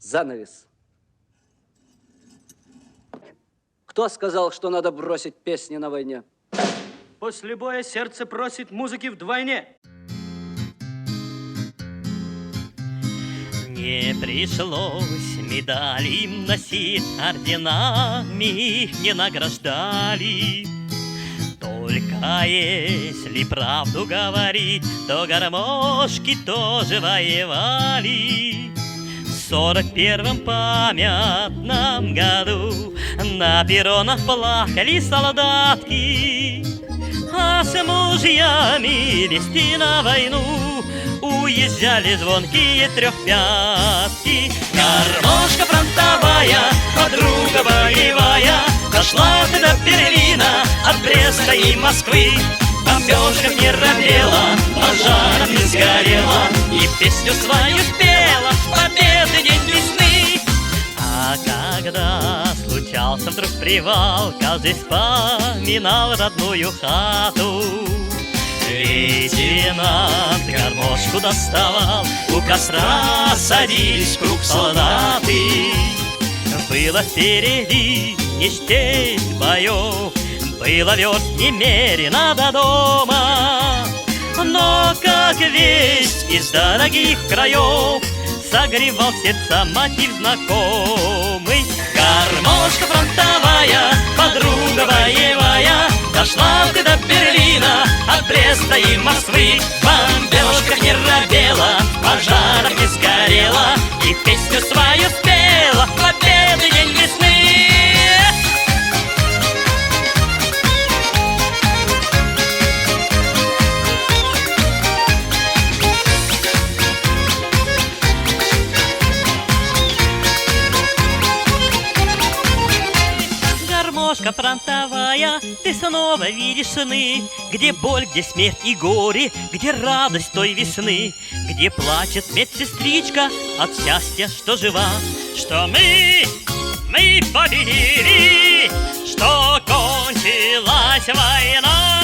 Занавес. Кто сказал, что надо бросить песни на войне? После боя сердце просит музыки вдвойне. Не пришлось медали им носить, орденами их не награждали. Только если правду говорить, то гармошки тоже воевали. В 41-м памятном году на перронах плакали солдатки, а с мужьями вести на войну уезжали звонкие трехпятки. Гармошка фронтовая, подруга боевая, дошла ты до Берлина, от Бреста и Москвы. В бомбежках не робела, пожаром не сгорела, и песню свою спела в победы день весны. А когда случался вдруг привал, каждый вспоминал родную хату. Лейтенант гармошку доставал, у костра садились в круг солдаты. Было впереди не счесть боев, было верст немерено до дома. Но как весть из дорогих краев согревал сердца мотив знакомый. Гармошка фронтовая, подруга боевая, дошла ты до Берлина, от Бреста и Москвы. В бомбежках не робела, пожарах не сгорела, и песню свою спела в победы день весны. Гармошка фронтовая, ты снова видишь сны, где боль, где смерть и горе, где радость той весны, где плачет медсестричка от счастья, что жива, что мы победили, что кончилась война.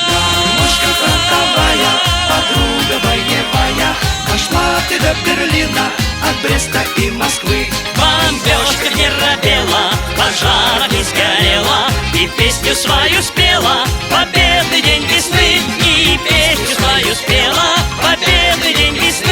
Гармошка фронтовая, подруга боевая, дошла ты до Берлина, от Бреста и Москвы. В бомбежках не робела, пожарах не сгорела, и песню свою спела победный день весны, и песню свою спела победный день весны.